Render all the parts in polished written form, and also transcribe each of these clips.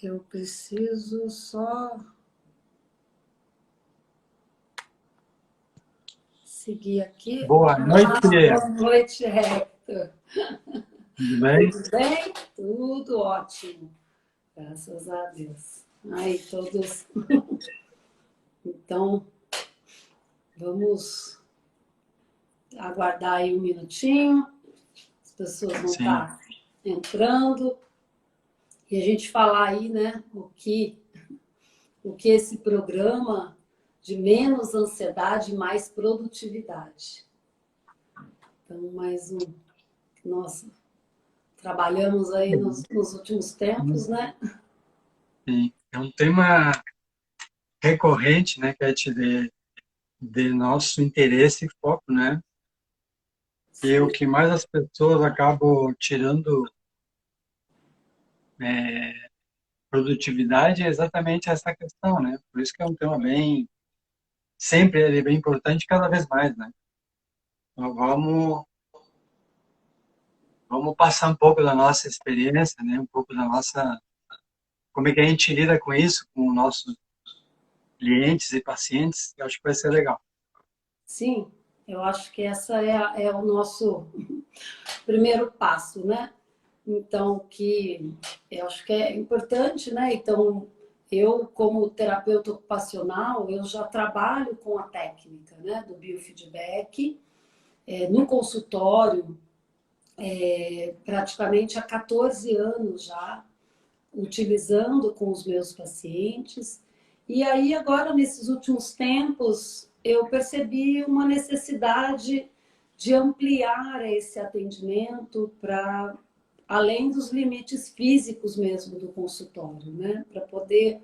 Eu preciso só seguir aqui. Boa noite. Boa noite, Hector. Tudo bem? Tudo bem? Tudo ótimo. Graças a Deus. Aí, todos. Então, vamos aguardar aí um minutinho. As pessoas vão estar entrando. E a gente falar aí, né, o que esse programa de menos ansiedade e mais produtividade. Então, mais um. Nossa, trabalhamos aí nos últimos tempos, né? Sim. É um tema recorrente, né, que é de nosso interesse e foco, né? E o que mais as pessoas acabam tirando produtividade é exatamente essa questão, né? Por isso que é um tema sempre ele é bem importante, cada vez mais, né? Então, vamos passar um pouco da nossa experiência, né? Um pouco da nossa, como é que a gente lida com isso, com nossos clientes e pacientes. Eu acho que vai ser legal. Sim, eu acho que essa é o nosso primeiro passo, né? Então, que eu acho que é importante, né? Então, eu, como terapeuta ocupacional, eu já trabalho com a técnica, né, do biofeedback, no consultório, praticamente há 14 anos já, utilizando com os meus pacientes. E aí, agora, nesses últimos tempos, eu percebi uma necessidade de ampliar esse atendimento para além dos limites físicos mesmo do consultório, né? Para poder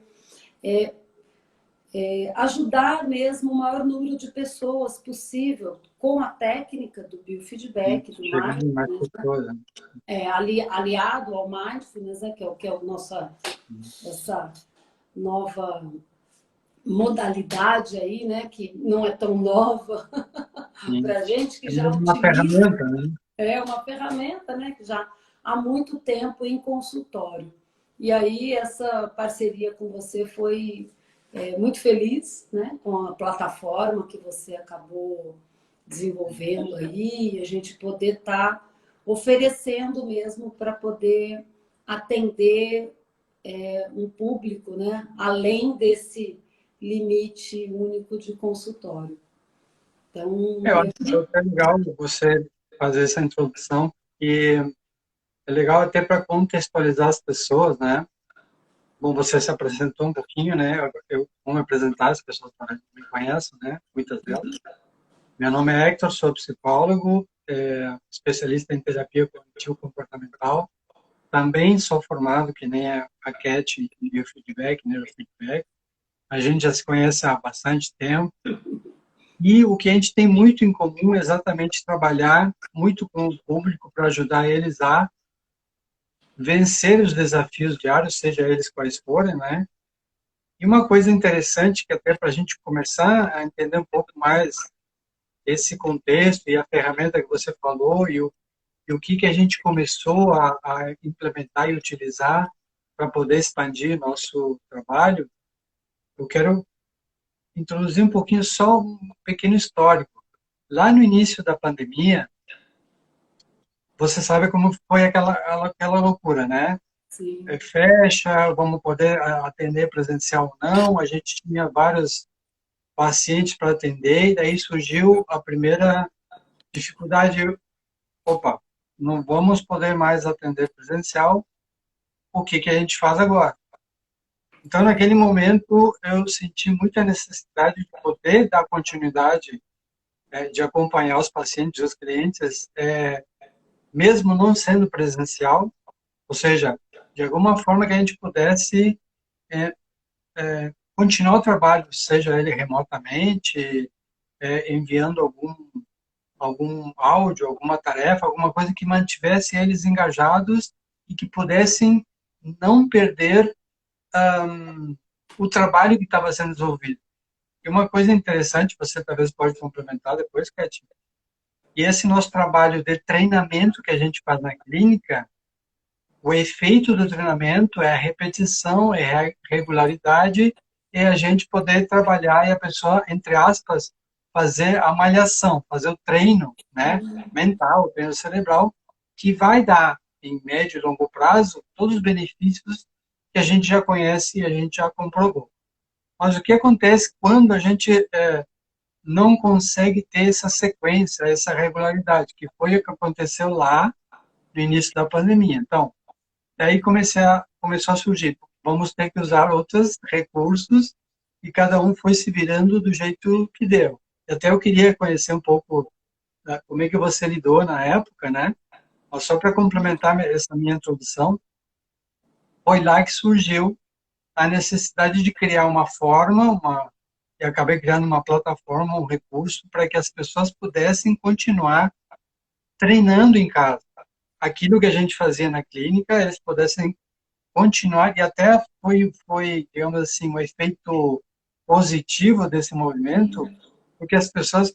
ajudar mesmo o maior número de pessoas possível com a técnica do Sim, biofeedback, do chegando em mais mindfulness, né? pessoas, né? Aliado ao mindfulness, né? Que é essa nova modalidade aí, né? Que não é tão nova Sim. para a gente, que É já uma utiliza, ferramenta, né? é uma ferramenta, né? Que já há muito tempo em consultório. E aí essa parceria com você foi muito feliz, né? Com a plataforma que você acabou desenvolvendo aí, e a gente poder estar oferecendo mesmo para poder atender um público, né? Além desse limite único de consultório. Então, Eu acho que é legal você fazer essa introdução e é legal até para contextualizar as pessoas, né? Bom, você se apresentou um pouquinho, né? Eu vou me apresentar, as pessoas me conhecem, né? Muitas delas. Meu nome é Hector, sou psicólogo, especialista em terapia cognitivo-comportamental. Também sou formado, que nem a Cat, em biofeedback, neurofeedback. A gente já se conhece há bastante tempo. E o que a gente tem muito em comum é exatamente trabalhar muito com o público para ajudar eles a vencer os desafios diários, seja eles quais forem, né? E uma coisa interessante, que até para a gente começar a entender um pouco mais esse contexto e a ferramenta que você falou e o que a gente começou a implementar e utilizar para poder expandir nosso trabalho, eu quero introduzir um pouquinho, só um pequeno histórico. Lá no início da pandemia, você sabe como foi aquela loucura, né? sim. Fecha, vamos poder atender presencial ou não. A gente tinha vários pacientes para atender, e daí surgiu a primeira dificuldade. Opa, não vamos poder mais atender presencial, o que a gente faz agora? Então, naquele momento, eu senti muita necessidade de poder dar continuidade, de acompanhar os pacientes, os clientes, mesmo não sendo presencial, ou seja, de alguma forma que a gente pudesse continuar o trabalho, seja ele remotamente, enviando algum áudio, alguma tarefa, alguma coisa que mantivesse eles engajados e que pudessem não perder o trabalho que estava sendo desenvolvido. E uma coisa interessante, você talvez pode complementar depois, Kátia, e esse nosso trabalho de treinamento que a gente faz na clínica, o efeito do treinamento é a repetição, é a regularidade, é a gente poder trabalhar e a pessoa, entre aspas, fazer a malhação, fazer o treino, né, mental, o treino cerebral, que vai dar, em médio e longo prazo, todos os benefícios que a gente já conhece e a gente já comprovou. Mas o que acontece quando a gente não consegue ter essa sequência, essa regularidade, que foi o que aconteceu lá no início da pandemia. Então, daí começou a surgir, vamos ter que usar outros recursos e cada um foi se virando do jeito que deu. Até eu queria conhecer um pouco como é que você lidou na época, né? Mas só para complementar essa minha introdução, foi lá que surgiu a necessidade de criar uma forma, e acabei criando uma plataforma, um recurso para que as pessoas pudessem continuar treinando em casa. Aquilo que a gente fazia na clínica, eles pudessem continuar, e até foi, digamos assim, um efeito positivo desse movimento, porque as pessoas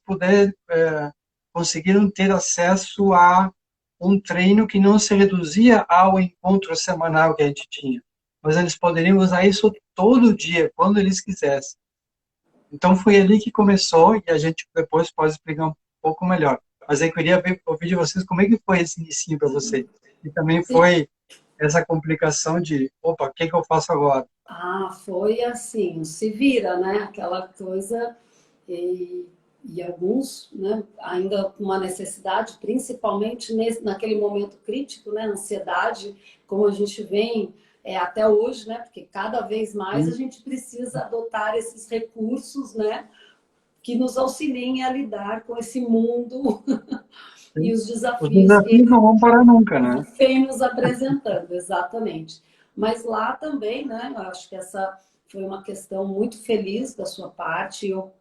conseguiram ter acesso a um treino que não se reduzia ao encontro semanal que a gente tinha, mas eles poderiam usar isso todo dia, quando eles quisessem. Então foi ali que começou, e a gente depois pode explicar um pouco melhor. Mas eu queria ouvir de vocês como é que foi esse início para vocês. E também foi essa complicação de, opa, o que eu faço agora? Foi assim, se vira, né? Aquela coisa, e, e alguns, né, ainda com uma necessidade, principalmente naquele momento crítico, né? Ansiedade, como a gente vem até hoje, né? Porque cada vez mais a Sim, gente precisa adotar esses recursos, né? Que nos auxiliem a lidar com esse mundo e sim. os Os desafios que desafios não vão parar nunca, né? vem nos apresentando, exatamente. Mas lá também, né, eu acho que essa foi uma questão muito feliz da sua parte. Eu,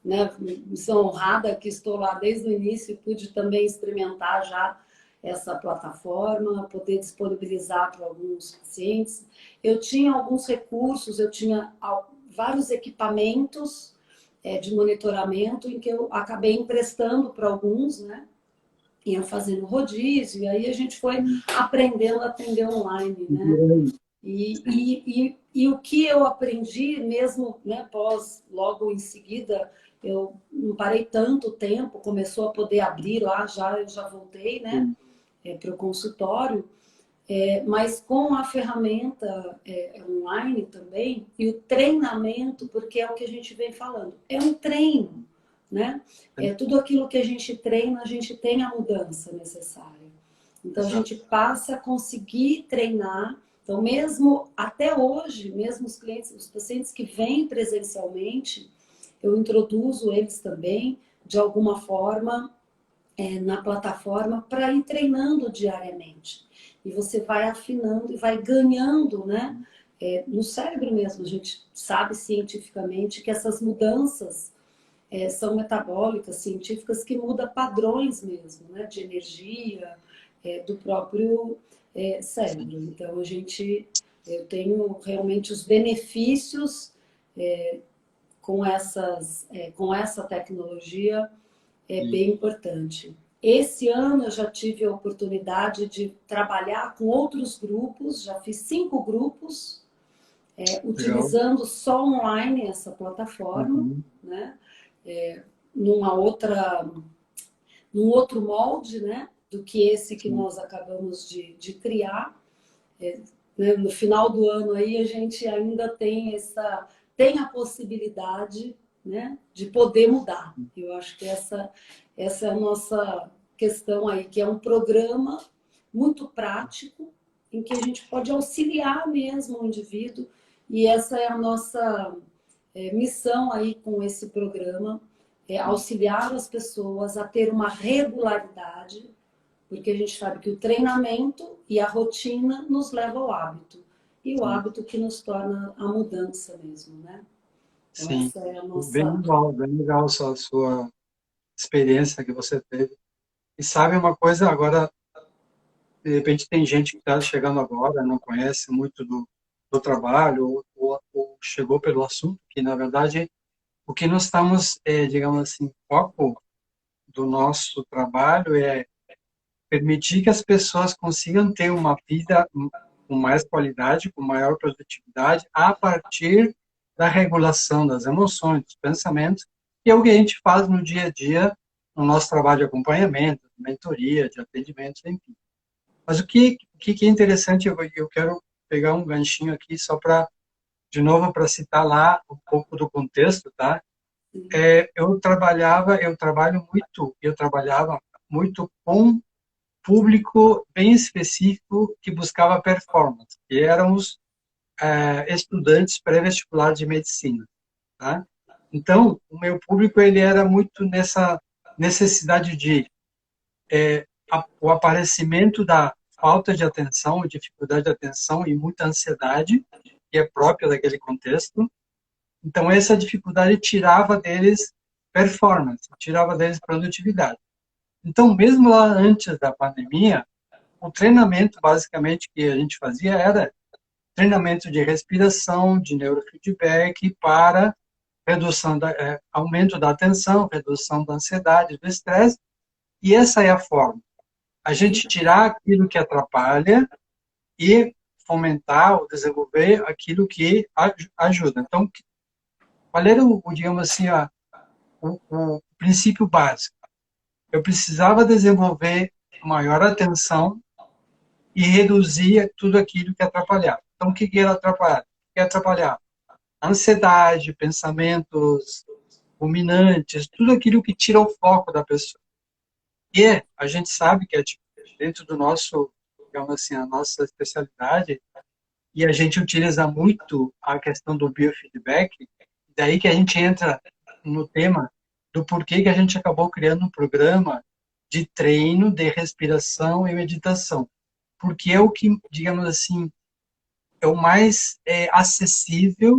né, me sou honrada que estou lá desde o início e pude também experimentar já essa plataforma, poder disponibilizar para alguns pacientes. Eu tinha alguns recursos, eu tinha vários equipamentos de monitoramento em que eu acabei emprestando para alguns, né? Iam fazendo rodízio, e aí a gente foi aprendendo a atender online, né? E o que eu aprendi, mesmo né, logo em seguida, eu não parei tanto tempo, começou a poder abrir lá, eu já voltei né, para o consultório, mas com a ferramenta online também, e o treinamento, porque é o que a gente vem falando, é um treino, né? Tudo aquilo que a gente treina, a gente tem a mudança necessária. Então, a Exato. gente passa a conseguir treinar. Então, mesmo até hoje, mesmo os clientes, os pacientes que vêm presencialmente, eu introduzo eles também, de alguma forma, na plataforma para ir treinando diariamente. E você vai afinando e vai ganhando, né? No cérebro mesmo, a gente sabe cientificamente que essas mudanças são metabólicas, científicas, que mudam padrões mesmo, né? De energia, do próprio cérebro. Então, eu tenho realmente os benefícios com essa tecnologia bem importante. Esse ano eu já tive a oportunidade de trabalhar com outros grupos, já fiz 5 grupos, Legal. utilizando só online essa plataforma, Uhum. né? Numa outra, num outro molde, né? Do que esse que Sim. nós acabamos de criar. Né? No final do ano aí a gente ainda tem a possibilidade, né, de poder mudar. Eu acho que essa é a nossa questão aí, que é um programa muito prático em que a gente pode auxiliar mesmo o indivíduo, e essa é a nossa missão aí com esse programa, é auxiliar as pessoas a ter uma regularidade, porque a gente sabe que o treinamento e a rotina nos leva ao hábito. E o Sim. hábito que nos torna a mudança mesmo, né? Então, Sim. essa é a nossa. Bem legal a sua experiência que você teve. E sabe uma coisa, agora, de repente tem gente que está chegando agora, não conhece muito do trabalho, ou chegou pelo assunto, que na verdade o que nós estamos, digamos assim, foco do nosso trabalho é permitir que as pessoas consigam ter uma vida com mais qualidade, com maior produtividade, a partir da regulação das emoções, dos pensamentos, que é o que a gente faz no dia a dia, no nosso trabalho de acompanhamento, de mentoria, de atendimento, enfim. Mas o que é interessante, eu quero pegar um ganchinho aqui só para, de novo, para citar lá um pouco do contexto, tá? Eu trabalhava muito com público bem específico que buscava performance, que eram os estudantes pré-vestibular de medicina, tá? Então, o meu público ele era muito nessa necessidade de o aparecimento da falta de atenção, dificuldade de atenção e muita ansiedade, que é própria daquele contexto. Então, essa dificuldade tirava deles performance, tirava deles produtividade. Então, mesmo lá antes da pandemia, o treinamento, basicamente, que a gente fazia era treinamento de respiração, de neurofeedback para aumento da atenção, redução da ansiedade, do estresse, e essa é a forma. A gente tirar aquilo que atrapalha e fomentar ou desenvolver aquilo que ajuda. Então, qual era digamos assim, o princípio básico? Eu precisava desenvolver maior atenção e reduzir tudo aquilo que atrapalhava. Então, o que era atrapalhar? O que é atrapalhar? Ansiedade, pensamentos ruminantes, tudo aquilo que tira o foco da pessoa. E a gente sabe que é dentro do nosso, digamos assim, a nossa especialidade, e a gente utiliza muito a questão do biofeedback, daí que a gente entra no tema do porquê que a gente acabou criando um programa de treino de respiração e meditação. Porque é o que, digamos assim, é o mais acessível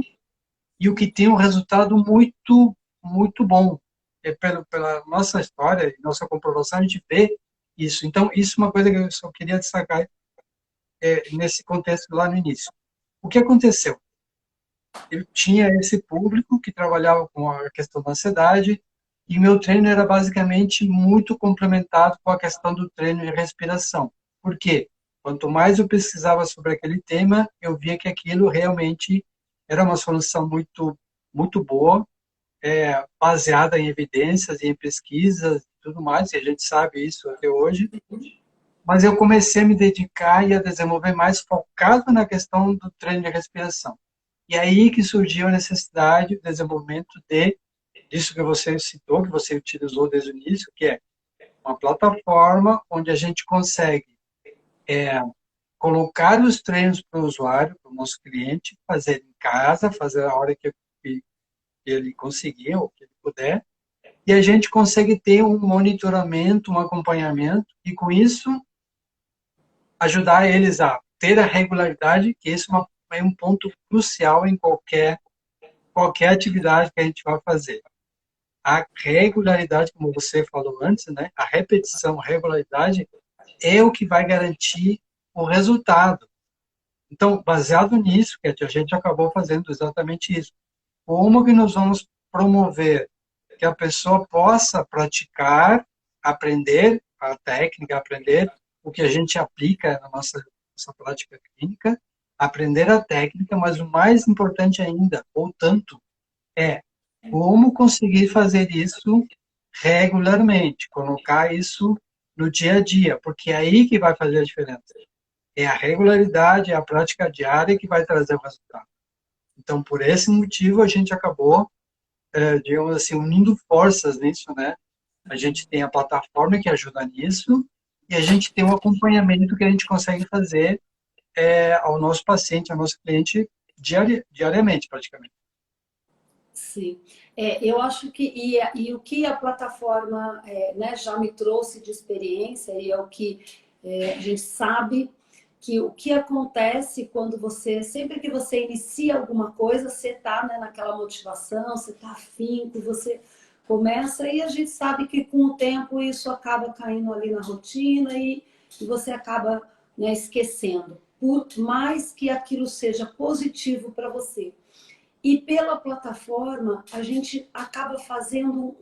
e o que tem um resultado muito, muito bom. Pela nossa história e nossa comprovação, a gente vê isso. Então, isso é uma coisa que eu só queria destacar nesse contexto lá no início. O que aconteceu? Eu tinha esse público que trabalhava com a questão da ansiedade e meu treino era basicamente muito complementado com a questão do treino de respiração. Por quê? Quanto mais eu pesquisava sobre aquele tema, eu via que aquilo realmente era uma solução muito, muito boa, baseada em evidências e em pesquisas e tudo mais, e a gente sabe isso até hoje. Mas eu comecei a me dedicar e a desenvolver mais focado na questão do treino de respiração. E aí que surgiu a necessidade do desenvolvimento disso que você citou, que você utilizou desde o início, que é uma plataforma onde a gente consegue colocar os treinos para o usuário, para o nosso cliente, fazer em casa, fazer a hora que ele conseguir ou que ele puder, e a gente consegue ter um monitoramento, um acompanhamento, e com isso ajudar eles a ter a regularidade, que esse é um ponto crucial em qualquer atividade que a gente vai fazer. A regularidade, como você falou antes, né? A repetição, a regularidade é o que vai garantir o resultado. Então, baseado nisso, que a gente acabou fazendo exatamente isso. Como que nós vamos promover que a pessoa possa praticar, aprender a técnica, aprender o que a gente aplica na nossa prática clínica, aprender a técnica, mas o mais importante ainda, ou tanto, é como conseguir fazer isso regularmente, colocar isso no dia a dia, porque é aí que vai fazer a diferença. É a regularidade, é a prática diária que vai trazer o resultado. Então, por esse motivo, a gente acabou, digamos assim, unindo forças nisso, né? A gente tem a plataforma que ajuda nisso e a gente tem um acompanhamento que a gente consegue fazer ao nosso paciente, ao nosso cliente, diariamente, praticamente. Sim. Eu acho que, e o que a plataforma né, já me trouxe de experiência, e é o que a gente sabe, que o que acontece quando sempre que você inicia alguma coisa, você está, né, naquela motivação, você está afinco, você começa, e a gente sabe que com o tempo isso acaba caindo ali na rotina e você acaba, né, esquecendo, por mais que aquilo seja positivo para você. E pela plataforma, a gente acaba fazendo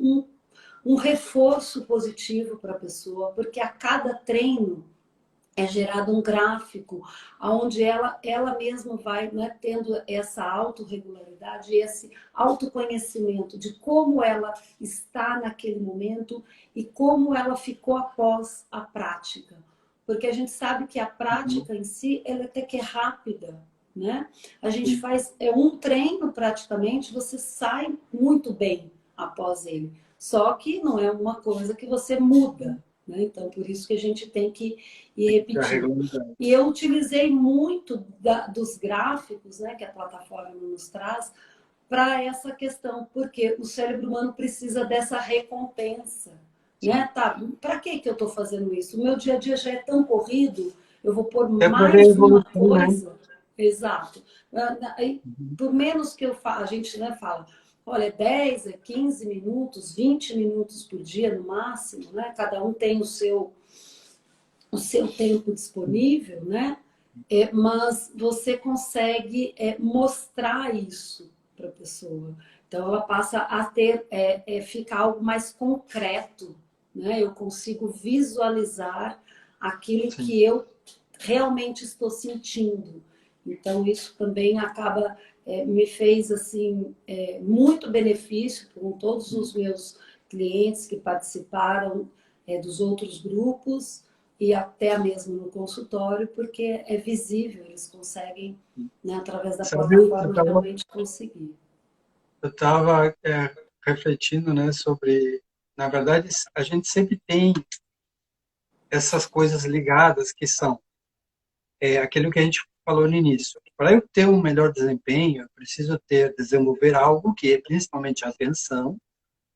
um reforço positivo para a pessoa, porque a cada treino é gerado um gráfico onde ela mesma vai, né, tendo essa autorregularidade, esse autoconhecimento de como ela está naquele momento e como ela ficou após a prática. Porque a gente sabe que a Uhum. prática em si, ela até que é rápida, né? A gente Sim. faz um treino praticamente, você sai muito bem após ele. Só que não é uma coisa que você muda, né? Então, por isso que a gente tem que ir A repetindo. regularidade. E eu utilizei muito dos gráficos, né, que a plataforma nos traz para essa questão, porque o cérebro humano precisa dessa recompensa, Sim. né? Tá, para que eu estou fazendo isso? O meu dia a dia já é tão corrido, eu vou pôr É para ver a mais uma evolução, né? coisa. Exato. Aí, Uhum. por menos que eu a gente, né, fala, olha, 10, 15 minutos, 20 minutos por dia no máximo, né? Cada um tem o seu tempo disponível, né? Mas você consegue mostrar isso para a pessoa. Então, ela passa a ter, ficar algo mais concreto, né? Eu consigo visualizar aquilo Sim. que eu realmente estou sentindo. Então, isso também acaba, me fez, assim, muito benefício com todos os meus clientes que participaram dos outros grupos, e até mesmo no consultório, porque é visível, eles conseguem, né, através da Sabe, plataforma, realmente conseguir. eu estava refletindo, né, sobre, na verdade, a gente sempre tem essas coisas ligadas que são aquilo que a gente falou no início. Para eu ter um melhor desempenho, eu preciso desenvolver algo que é principalmente a atenção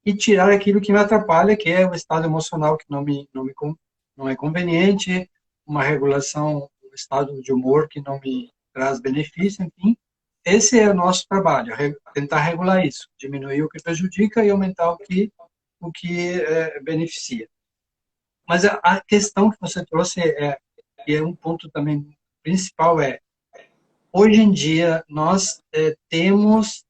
e tirar aquilo que me atrapalha, que é o estado emocional que não é conveniente, uma regulação, um estado de humor que não me traz benefício, enfim. Esse é o nosso trabalho, tentar regular isso, diminuir o que prejudica e aumentar o que beneficia. Mas a questão que você trouxe que é um ponto também principal hoje em dia nós temos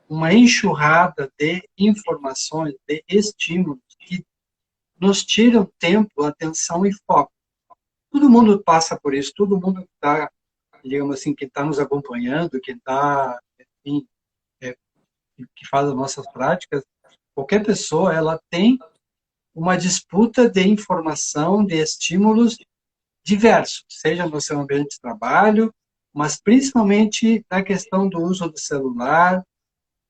uma enxurrada de informações, de estímulos que nos tiram tempo, atenção e foco. Todo mundo passa por isso, todo mundo que está, digamos assim, que está nos acompanhando, que está, enfim, é, que faz as nossas práticas, qualquer pessoa, ela tem uma disputa de informação, de estímulos diversos, seja no seu ambiente de trabalho, mas principalmente na questão do uso do celular,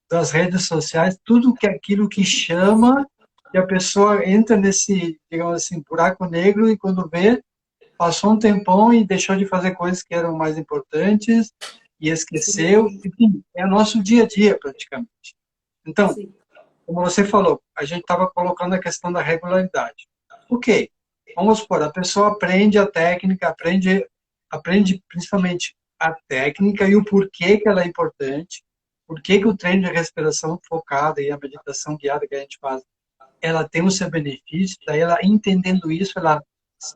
das redes sociais, tudo que aquilo que chama, e a pessoa entra nesse, digamos assim, buraco negro e quando vê, passou um tempão e deixou de fazer coisas que eram mais importantes e esqueceu. Sim, Enfim, é o nosso dia a dia praticamente. Então, sim, como você falou, a gente estava colocando a questão da regularidade. Ok, vamos supor, a pessoa aprende a técnica, aprende principalmente a técnica e o porquê que ela é importante, por que o treino de respiração focada e a meditação guiada que a gente faz, ela tem o seu benefício, daí ela entendendo isso, ela,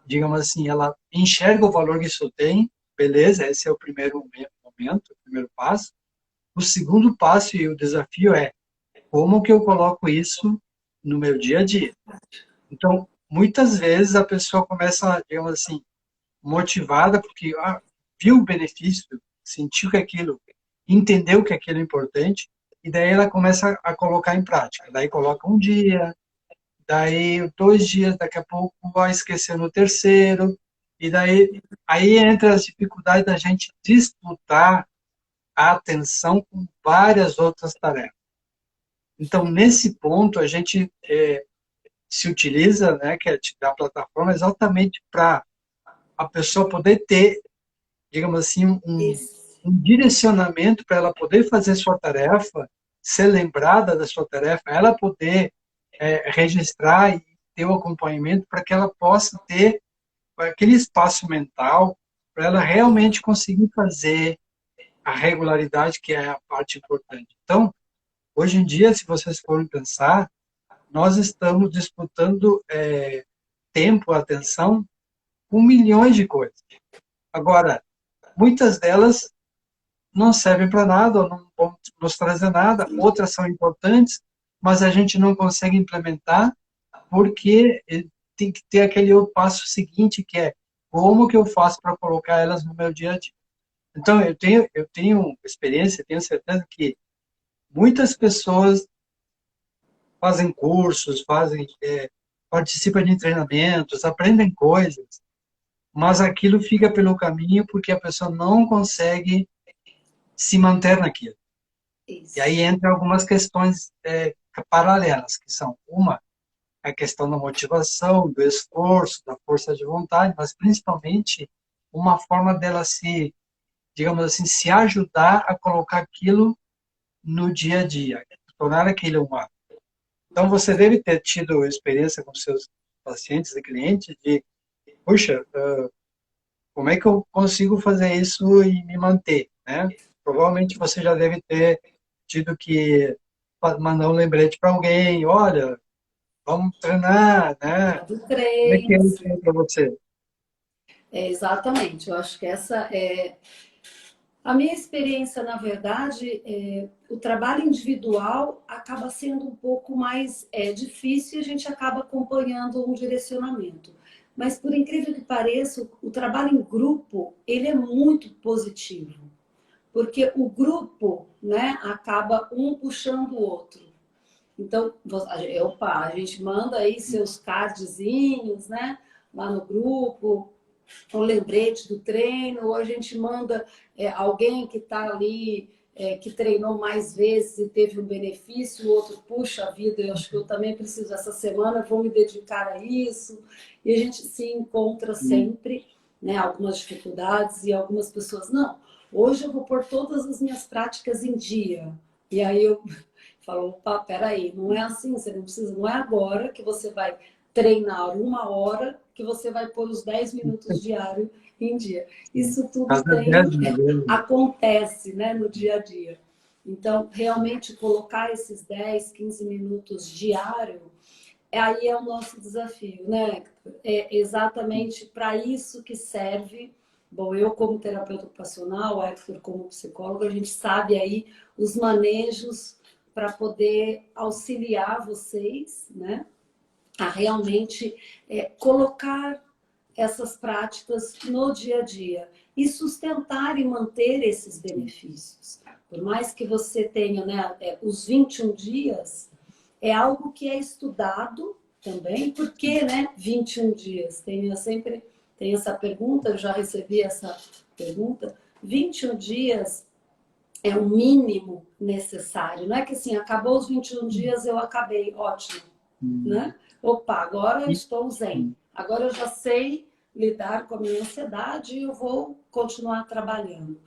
digamos assim, ela enxerga o valor que isso tem, beleza, esse é o primeiro momento, o primeiro passo. O segundo passo e o desafio é como que eu coloco isso no meu dia a dia. Então, muitas vezes a pessoa começa, digamos assim, motivada porque viu o benefício, sentiu que aquilo, entendeu que aquilo é importante, e daí ela começa a colocar em prática. Daí coloca um dia, daí 2 dias, daqui a pouco vai esquecer no terceiro, e daí aí entra as dificuldades da gente disputar a atenção com várias outras tarefas. Então, nesse ponto, a gente se utiliza, né, que é da plataforma, exatamente para a pessoa poder ter, digamos assim, esse, um direcionamento para ela poder fazer sua tarefa, ser lembrada da sua tarefa, ela poder registrar e ter o acompanhamento para que ela possa ter aquele espaço mental para ela realmente conseguir fazer a regularidade, que é a parte importante. Então, hoje em dia, se vocês forem pensar, nós estamos disputando tempo, atenção, com milhões de coisas. Agora, muitas delas não servem para nada, ou não vão nos trazer nada, outras são importantes, mas a gente não consegue implementar porque tem que ter aquele outro passo seguinte, que é como que eu faço para colocar elas no meu dia a dia. Então, eu tenho experiência, tenho certeza que muitas pessoas fazem cursos, participam de treinamentos, aprendem coisas, mas aquilo fica pelo caminho porque a pessoa não consegue se manter naquilo. E aí Isso. entra algumas questões paralelas, que são a questão da motivação, do esforço, da força de vontade, mas principalmente uma forma dela se, digamos assim, se ajudar a colocar aquilo no dia a dia, tornar aquilo uma. Então você deve ter tido experiência com seus pacientes e clientes de, puxa, como é que eu consigo fazer isso e me manter, né? Provavelmente você já deve ter tido que mandar um lembrete para alguém, olha, vamos treinar, né? Do Como é que é treino, isso para você? exatamente. Eu acho que essa é a minha experiência, na verdade, o trabalho individual acaba sendo um pouco mais difícil e a gente acaba acompanhando um direcionamento. Mas, por incrível que pareça, o trabalho em grupo, ele é muito positivo, porque o grupo, né, acaba um puxando o outro. Então, opa, a gente manda aí seus cardzinhos, né, lá no grupo, um lembrete do treino, ou a gente manda alguém que está ali, que treinou mais vezes e teve um benefício, o outro, puxa vida, eu acho que eu também preciso essa semana, vou me dedicar a isso. E a gente se encontra sempre, né, algumas dificuldades e algumas pessoas, não, hoje eu vou pôr todas as minhas práticas em dia. E aí eu falo, opa, peraí, não é assim, você não precisa, não é agora que você vai treinar 1 hora que você vai pôr os 10 minutos diário em dia. Isso tudo Às vezes, acontece, né, no dia a dia. Então, realmente colocar esses 10, 15 minutos diário, aí é o nosso desafio, né? É exatamente para isso que serve. Bom, eu como terapeuta ocupacional, o Hector como psicólogo, a gente sabe aí os manejos para poder auxiliar vocês, né? A realmente colocar essas práticas no dia a dia e sustentar e manter esses benefícios. Por mais que você tenha, né, os 21 dias, é algo que é estudado também, porque, né, 21 dias? Eu sempre tenho essa pergunta, eu já recebi essa pergunta. 21 dias é o mínimo necessário, não é que assim, acabou os 21 dias, eu acabei, ótimo, né? Opa, agora eu estou zen. Agora eu já sei lidar com a minha ansiedade e eu vou continuar trabalhando.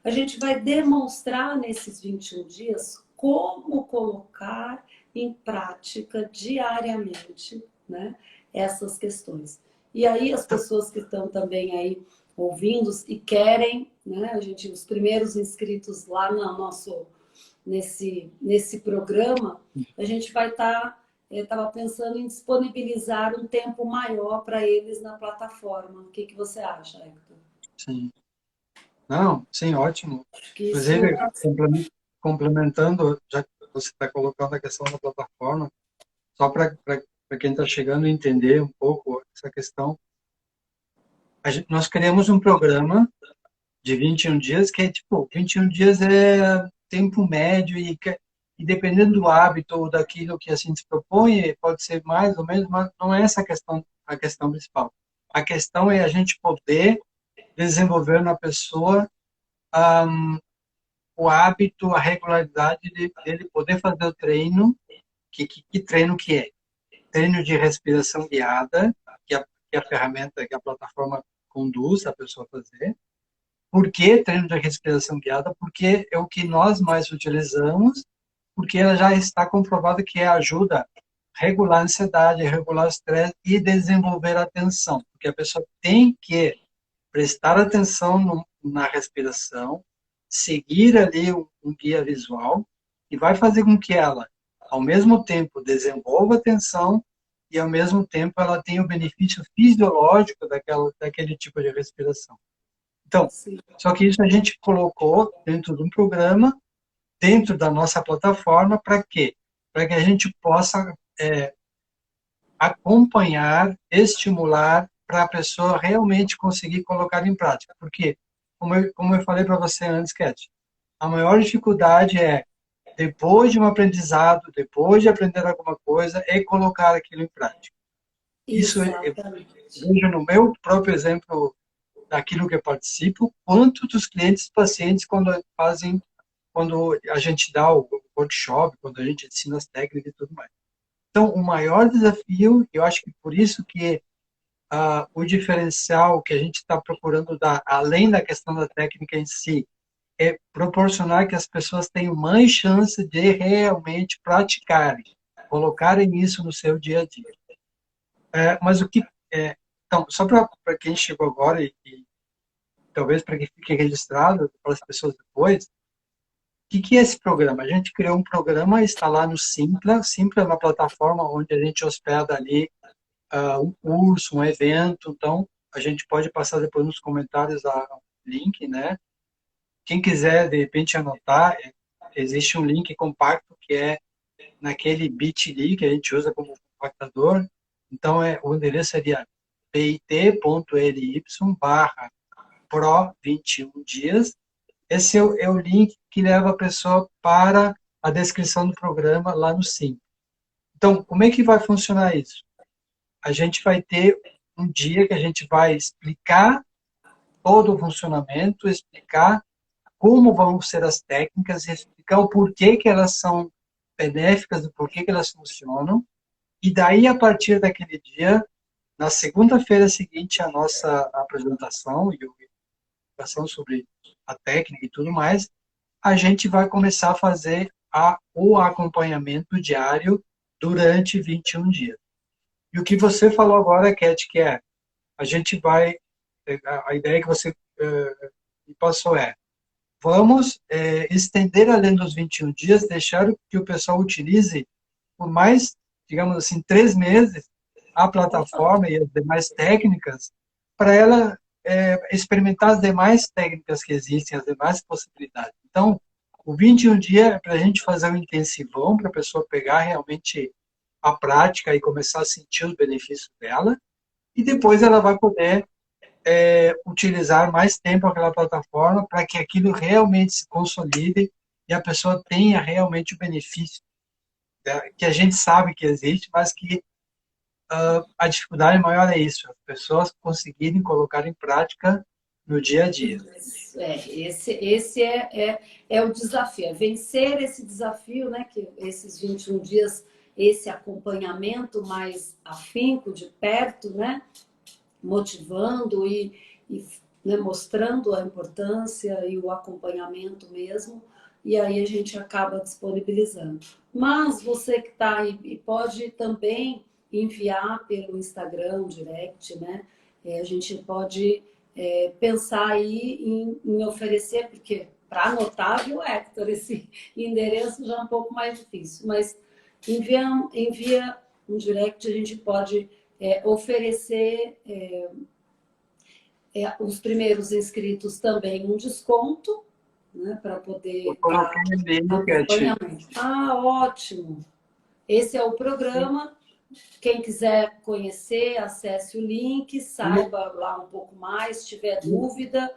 A gente vai demonstrar nesses 21 dias como colocar em prática diariamente, né, essas questões. E aí as pessoas que estão também aí ouvindo e querem, né, a gente, os primeiros inscritos lá no nosso, nesse programa, a gente vai estar estava pensando em disponibilizar um tempo maior para eles na plataforma. O que, que você acha, Hector? sim. Não, sim, ótimo. Acho que isso. Inclusive, complementando, já que você está colocando a questão da plataforma, só para quem está chegando entender um pouco essa questão, nós criamos um programa de 21 dias, que é tipo, 21 dias é tempo médio e dependendo do hábito ou daquilo que a gente se propõe, pode ser mais ou menos, mas não é essa a questão principal. A questão é a gente poder desenvolver na pessoa um, o hábito, a regularidade dele poder fazer o treino, que treino que é? Treino de respiração guiada, que a ferramenta, que a plataforma conduz a pessoa a fazer. Por que treino de respiração guiada? Porque é o que nós mais utilizamos, porque ela já está comprovada que ajuda a regular a ansiedade, regular o estresse e desenvolver a atenção. Porque a pessoa tem que prestar atenção na respiração, seguir ali um guia visual e vai fazer com que ela, ao mesmo tempo, desenvolva atenção e, ao mesmo tempo, ela tenha o benefício fisiológico daquele tipo de respiração. Então, Sim. só que isso a gente colocou dentro de um programa, dentro da nossa plataforma, para quê? para que a gente possa acompanhar, estimular para a pessoa realmente conseguir colocar em prática. Porque, como eu falei para você antes, Cat, a maior dificuldade é, depois de um aprendizado, depois de aprender alguma coisa, é colocar aquilo em prática. Isso eu Exatamente. vejo no meu próprio exemplo daquilo que eu participo, quanto dos clientes e pacientes quando a gente dá o workshop, quando a gente ensina as técnicas e tudo mais. Então, o maior desafio, eu acho que por isso que o diferencial que a gente está procurando dar, além da questão da técnica em si, é proporcionar que as pessoas tenham mais chance de realmente praticarem, colocarem isso no seu dia a dia. Mas o que... então, só para quem chegou agora e talvez para que fique registrado para as pessoas depois, o que é esse programa? A gente criou um programa, está lá no Simpla. Simpla é uma plataforma onde a gente hospeda ali um curso, um evento. Então, a gente pode passar depois nos comentários o link, né? Quem quiser, de repente, anotar, existe um link compacto que é naquele bit.ly que a gente usa como compactador. Então, o endereço seria bit.ly/pro 21 dias. Esse é o link que leva a pessoa para a descrição do programa lá no Sim. Então, como é que vai funcionar isso? A gente vai ter um dia que a gente vai explicar todo o funcionamento, explicar como vão ser as técnicas, explicar o porquê que elas são benéficas, o porquê que elas funcionam. E daí, a partir daquele dia, na segunda-feira seguinte à nossa apresentação e explicação sobre a técnica e tudo mais, a gente vai começar a fazer o acompanhamento diário durante 21 dias. E o que você falou agora, Cat, que a gente vai, a ideia que você me passou vamos estender além dos 21 dias, deixar que o pessoal utilize por mais, digamos assim, 3 meses a plataforma e as demais técnicas para ela experimentar as demais técnicas que existem, as demais possibilidades. Então, o 21 dias é para a gente fazer um intensivão, para a pessoa pegar realmente a prática e começar a sentir os benefícios dela, e depois ela vai poder utilizar mais tempo aquela plataforma para que aquilo realmente se consolide e a pessoa tenha realmente o benefício que a gente sabe que existe, mas que a dificuldade maior é isso, as pessoas conseguirem colocar em prática no dia a dia. Esse é o desafio, é vencer esse desafio, né? Que esses 21 dias, esse acompanhamento mais afinco, de perto, né? Motivando e né, mostrando a importância e o acompanhamento mesmo, e aí a gente acaba disponibilizando. Mas você que está aí pode também enviar pelo Instagram, direct, né? A gente pode pensar aí em oferecer, porque para anotar, viu, Hector, esse endereço já é um pouco mais difícil, mas envia um direct, a gente pode oferecer os primeiros inscritos também um desconto, né, para Eu poder coloquei dar ali, Cat. acompanhamento. Ah, ótimo! Esse é o programa. Quem quiser conhecer, acesse o link, saiba lá um pouco mais, se tiver dúvida.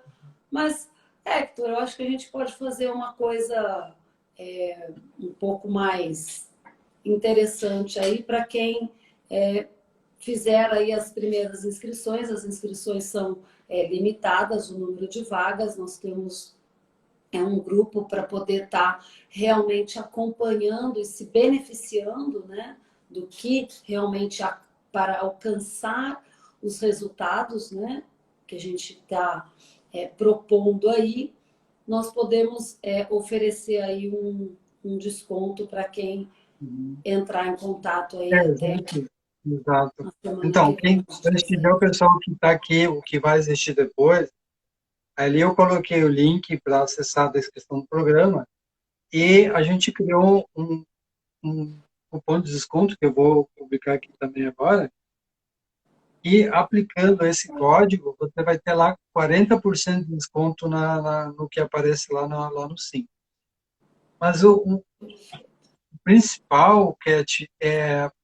Mas, Hector, eu acho que a gente pode fazer uma coisa um pouco mais interessante aí para quem fizer aí as primeiras inscrições. As inscrições são limitadas, o número de vagas. Nós temos um grupo para poder estar realmente acompanhando e se beneficiando, né, do que realmente para alcançar os resultados, né, que a gente está propondo aí. Nós podemos oferecer aí um desconto para quem entrar em contato aí até Exato. Exato. a semana Então, que vem. se tiver o pessoal que está aqui, o que vai assistir depois, ali eu coloquei o link para acessar a descrição do programa e a gente criou um cupom de desconto que eu vou publicar aqui também agora. E aplicando esse código, você vai ter lá 40% de desconto no que aparece lá no Sim. Mas o principal, Cat,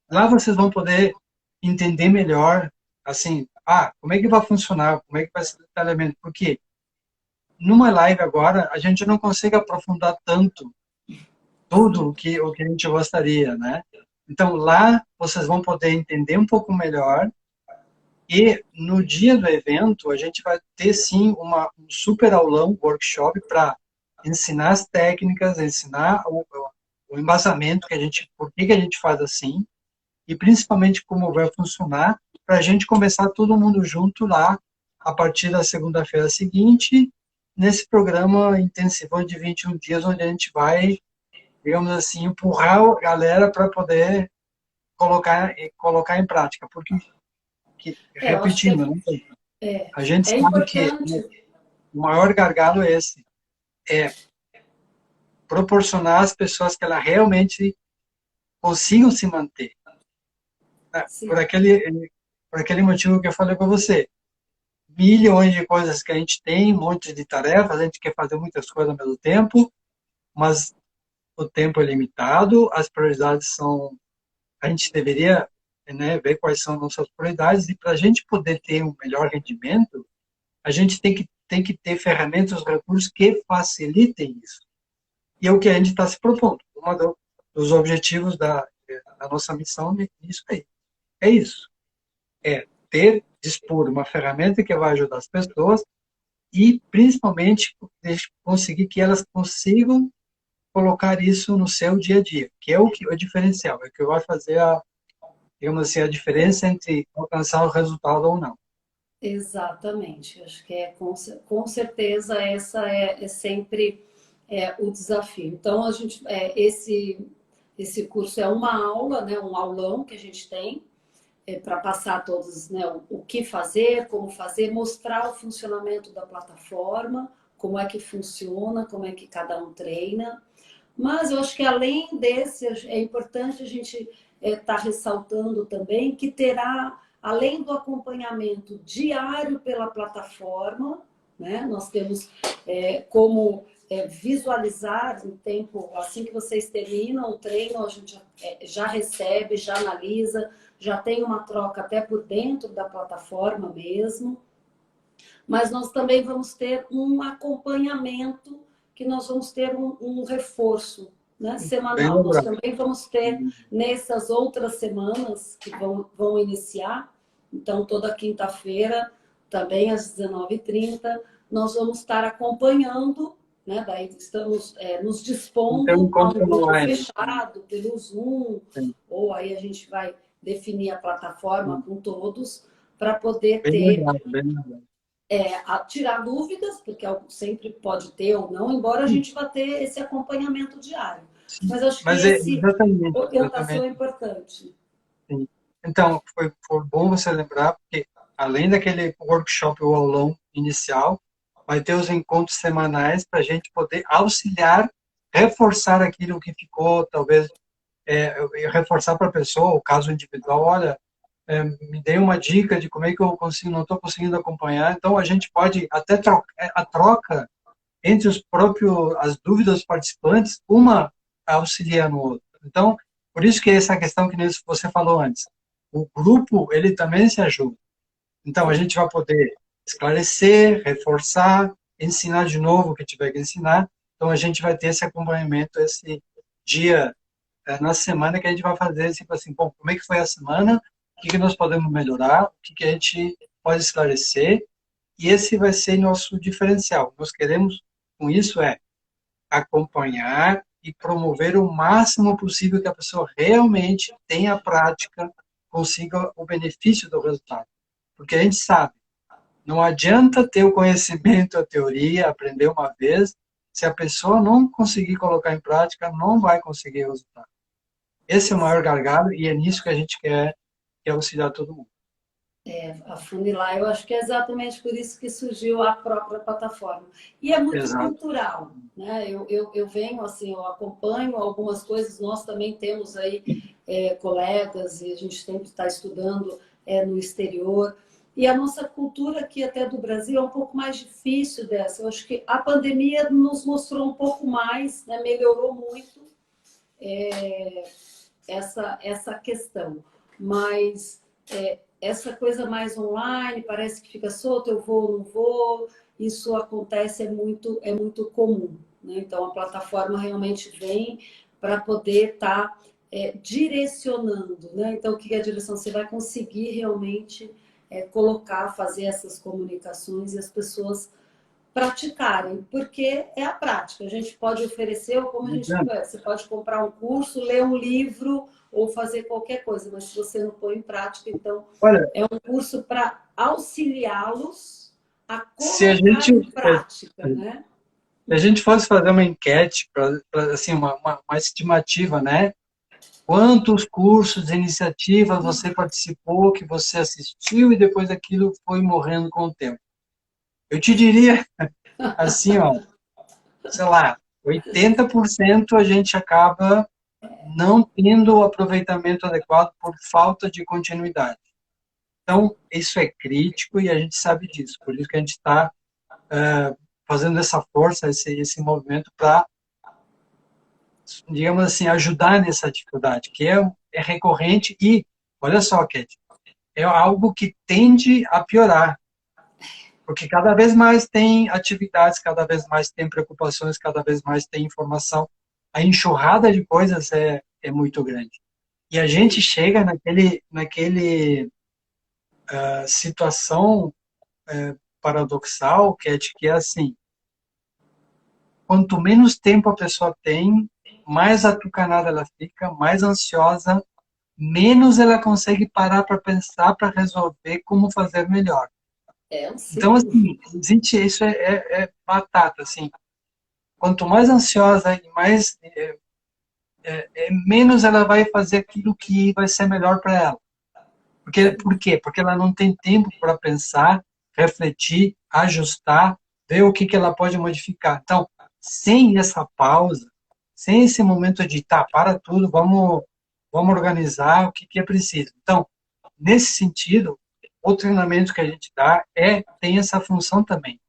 lá vocês vão poder entender melhor, assim, como é que vai funcionar, como é que vai ser o detalhamento, porque numa live agora, a gente não consegue aprofundar tanto tudo o que a gente gostaria, né? Então, lá vocês vão poder entender um pouco melhor e no dia do evento a gente vai ter, sim, um super aulão, workshop para ensinar as técnicas, ensinar o embasamento, por que a gente faz assim e principalmente como vai funcionar para a gente começar todo mundo junto lá a partir da segunda-feira seguinte, nesse programa intensivão de 21 dias, onde a gente vai, digamos assim, empurrar a galera para poder colocar em prática. Porque, Eu acho que repetindo, né? A gente é sabe que importante. o maior gargalo é esse, é proporcionar às pessoas que elas realmente consigam se manter. Né? Sim. Por aquele motivo que eu falei para você. Milhões de coisas que a gente tem, um monte de tarefas, a gente quer fazer muitas coisas ao mesmo tempo, mas o tempo é limitado, as prioridades são... A gente deveria, né, ver quais são nossas prioridades e para a gente poder ter um melhor rendimento, a gente tem que ter ferramentas, recursos que facilitem isso. E é o que a gente está se propondo. Dos objetivos da nossa missão nisso aí. É isso. É dispor uma ferramenta que vai ajudar as pessoas e, principalmente, conseguir que elas consigam colocar isso no seu dia a dia, que é o diferencial, é o que vai fazer digamos assim, a diferença entre alcançar o resultado ou não. Exatamente. Acho que com certeza essa é sempre o desafio. Então, esse curso é uma aula, né, um aulão que a gente tem, para passar a todos, né, o que fazer, como fazer, mostrar o funcionamento da plataforma, como é que funciona, como é que cada um treina. Mas eu acho que além desse, é importante a gente estar ressaltando também que terá, além do acompanhamento diário pela plataforma, né, nós temos como visualizar em tempo, assim que vocês terminam o treino, a gente já recebe, já analisa, já tem uma troca até por dentro da plataforma mesmo, mas nós também vamos ter um acompanhamento, que nós vamos ter um reforço, né, Bem semanal. Nós lembrado. também vamos ter nessas outras semanas que vão iniciar, então toda quinta-feira, também às 19h30, nós vamos estar acompanhando, né, daí estamos nos Então, dispondo a um encontro grupo online. fechado pelo Zoom, Sim. ou aí a gente vai definir a plataforma com todos, para poder Bem ter lembrado, bem lembrado. a tirar dúvidas, porque sempre pode ter ou não, embora a gente vá ter esse acompanhamento diário. Sim. Mas acho que Mas esse exatamente, orientação é exatamente. importante. Sim. Então, foi bom você lembrar, porque além daquele workshop, o aulão inicial, vai ter os encontros semanais para a gente poder auxiliar, reforçar aquilo que ficou, talvez, reforçar para a pessoa, o caso individual, olha, me dê uma dica de como é que eu consigo, não estou conseguindo acompanhar, então a gente pode até a troca entre as dúvidas dos participantes, uma auxilia no outro. Então, por isso que essa questão que você falou antes, o grupo, ele também se ajuda. Então, a Sim. gente vai poder esclarecer, reforçar, ensinar de novo o que tiver que ensinar. Então, a gente vai ter esse acompanhamento, esse dia na semana que a gente vai fazer, tipo assim, bom, como é que foi a semana, o que nós podemos melhorar, o que a gente pode esclarecer, e esse vai ser nosso diferencial. Nós queremos, com isso, acompanhar e promover o máximo possível que a pessoa realmente tenha a prática, consiga o benefício do resultado. Porque a gente sabe, não adianta ter o conhecimento, a teoria, aprender uma vez, se a pessoa não conseguir colocar em prática, não vai conseguir o resultado. Esse é o maior gargalo e é nisso que a gente quer auxiliar todo mundo. Afunilar, eu acho que é exatamente por isso que surgiu a própria plataforma. E é muito Exato. cultural, né? Eu venho assim, eu acompanho algumas coisas, nós também temos aí colegas e a gente sempre está estudando no exterior. E a nossa cultura aqui até do Brasil é um pouco mais difícil dessa. Eu acho que a pandemia nos mostrou um pouco mais, né? Melhorou muito. essa questão. Mas essa coisa mais online, parece que fica solto, eu vou, não vou, isso acontece, é muito comum. Né? Então, a plataforma realmente vem para poder estar direcionando. Né? Então, o que é a direção? Você vai conseguir realmente colocar, fazer essas comunicações e as pessoas praticarem, porque é a prática. A gente pode oferecer, ou como a gente conversa, você pode comprar um curso, ler um livro ou fazer qualquer coisa, mas se você não põe em prática, então Olha, é um curso para auxiliá-los a se a colocar gente, em prática, né? se a gente fosse fazer uma enquete, assim, uma estimativa, né? Quantos cursos, iniciativas você participou, que você assistiu e depois aquilo foi morrendo com o tempo? Eu te diria, assim, ó, sei lá, 80% a gente acaba não tendo o aproveitamento adequado por falta de continuidade. Então, isso é crítico e a gente sabe disso. Por isso que a gente está fazendo essa força, esse movimento para, digamos assim, ajudar nessa dificuldade, que é recorrente e, olha só, Kate, é algo que tende a piorar, porque cada vez mais tem atividades, cada vez mais tem preocupações, cada vez mais tem informação. A enxurrada de coisas é muito grande. E a gente chega naquele situação paradoxal, que é assim, quanto menos tempo a pessoa tem, mais atucanada ela fica, mais ansiosa, menos ela consegue parar para pensar, para resolver como fazer melhor. É um Então, ciclo. assim, gente, isso é batata, assim. Quanto mais ansiosa e mais menos ela vai fazer aquilo que vai ser melhor para ela. Por quê? Porque ela não tem tempo para pensar, refletir, ajustar, ver o que ela pode modificar. Então, sem essa pausa, sem esse momento de, tá, para tudo, vamos organizar o que é preciso. Então, nesse sentido, o treinamento que a gente dá tem essa função também,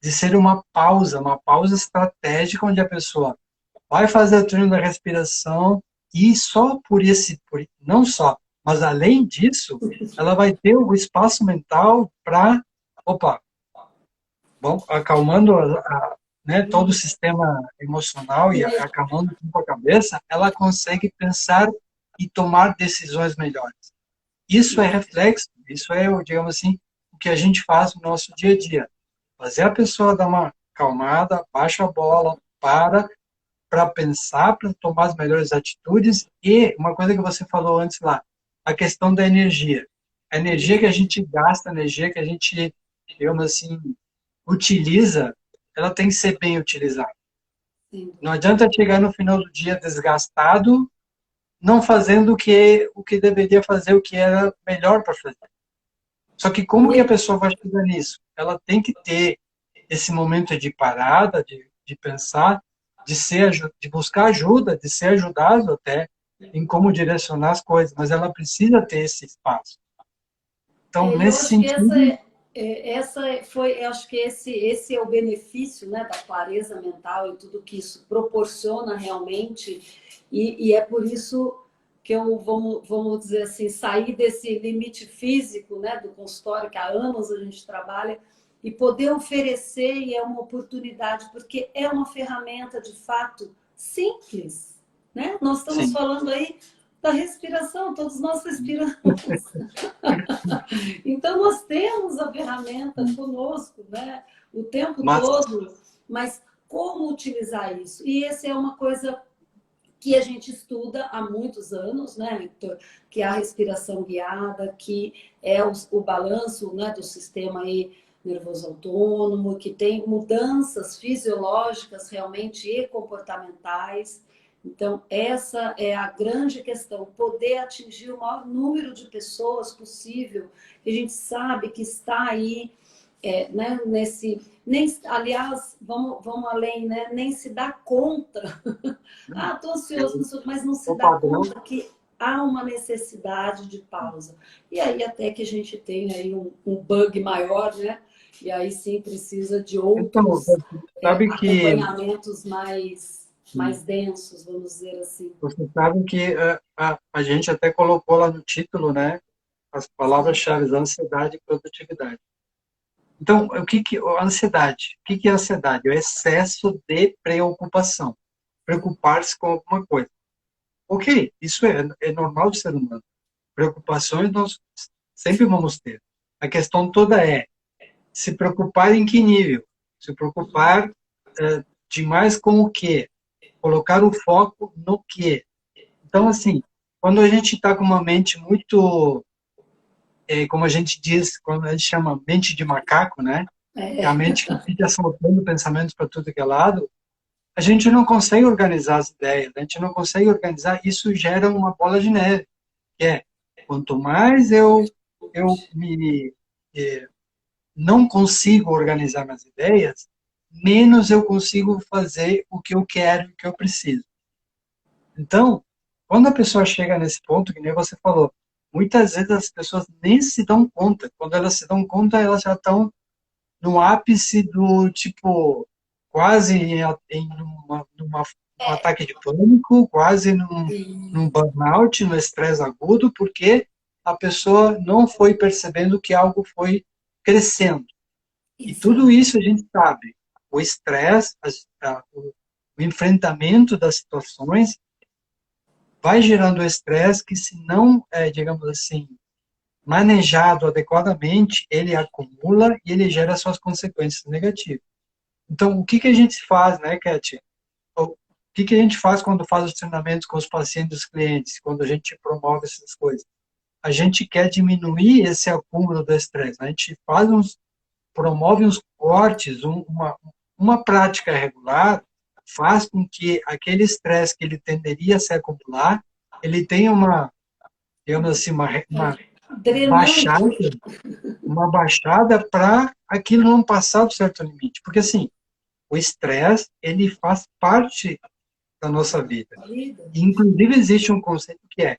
de ser uma pausa estratégica onde a pessoa vai fazer o treino da respiração e só não só, mas além disso, ela vai ter o espaço mental para, opa, vamos acalmando né, todo o sistema emocional e acalmando um pouco a cabeça, ela consegue pensar e tomar decisões melhores. Isso é reflexo, isso é, digamos assim, o que a gente faz no nosso dia a dia. Fazer a pessoa dar uma acalmada, baixa a bola, para pensar, para tomar as melhores atitudes e uma coisa que você falou antes lá, a questão da energia. A energia que a gente gasta, a energia que a gente, digamos assim, utiliza, ela tem que ser bem utilizada. Sim. Não adianta chegar no final do dia desgastado, não fazendo o que deveria fazer, o que era melhor para fazer. Só que como que a pessoa vai chegar nisso? Ela tem que ter esse momento de parada, de pensar, de buscar ajuda, de ser ajudado até em como direcionar as coisas, mas ela precisa ter esse espaço. Então, E eu nesse acho que sentido, eu acho que esse é o benefício, né, da clareza mental e tudo que isso proporciona realmente, e é por isso que vamos dizer assim, sair desse limite físico, né, do consultório, que há anos a gente trabalha, e poder oferecer, e é uma oportunidade, porque é uma ferramenta, de fato, simples, né? Nós estamos sim. falando aí da respiração, todos nós respiramos. Então, nós temos a ferramenta conosco, né? O tempo Mas, todo, mas como utilizar isso? E essa é uma coisa que a gente estuda há muitos anos, né, Victor? Que é a respiração guiada, que é o balanço, né, do sistema aí nervoso autônomo, que tem mudanças fisiológicas realmente e comportamentais. Então, essa é a grande questão, poder atingir o maior número de pessoas possível, que a gente sabe que está aí, né, aliás, vamos além, né, nem se dá conta. Ah, estou ansioso, mas não se o dá padrão, conta que há uma necessidade de pausa. E aí até que a gente tem aí um bug maior, né? E aí sim precisa de então, outros sabe que acompanhamentos mais. mais densos, vamos dizer assim. Você sabe que a gente até colocou lá no título, né, as palavras-chave, ansiedade e produtividade. Então, a ansiedade? O que é a ansiedade? É o excesso de preocupação. Preocupar-se com alguma coisa. Ok, isso é normal do ser humano. Preocupações nós sempre vamos ter. A questão toda é se preocupar em que nível? Se preocupar demais com o quê? Colocar o foco no quê? Então, assim, quando a gente está com uma mente muito, como a gente diz, quando a gente chama mente de macaco, né? É a mente que fica soltando pensamentos para tudo que é lado, a gente não consegue organizar as ideias, a gente não consegue organizar, isso gera uma bola de neve, que é, quanto mais eu não consigo organizar minhas ideias, menos eu consigo fazer o que eu quero, o que eu preciso. Então, quando a pessoa chega nesse ponto, que nem você falou, muitas vezes as pessoas nem se dão conta. Quando elas se dão conta, elas já estão no ápice do tipo, quase num ataque de pânico, quase num burnout, no estresse agudo, porque a pessoa não foi percebendo que algo foi crescendo. E tudo isso a gente sabe. O estresse, o enfrentamento das situações vai gerando estresse que, se não, digamos assim, manejado adequadamente, ele acumula e ele gera suas consequências negativas. Então, o que a gente faz, né, Kat? O que a gente faz quando faz os treinamentos com os pacientes, os clientes, quando a gente promove essas coisas? A gente quer diminuir esse acúmulo do estresse. A gente promove uns cortes, uma prática regular, faz com que aquele estresse que ele tenderia a se acumular, ele tenha digamos assim, baixada, uma baixada para aquilo não passar do certo limite. Porque, assim, o estresse, ele faz parte da nossa vida. Inclusive, existe um conceito que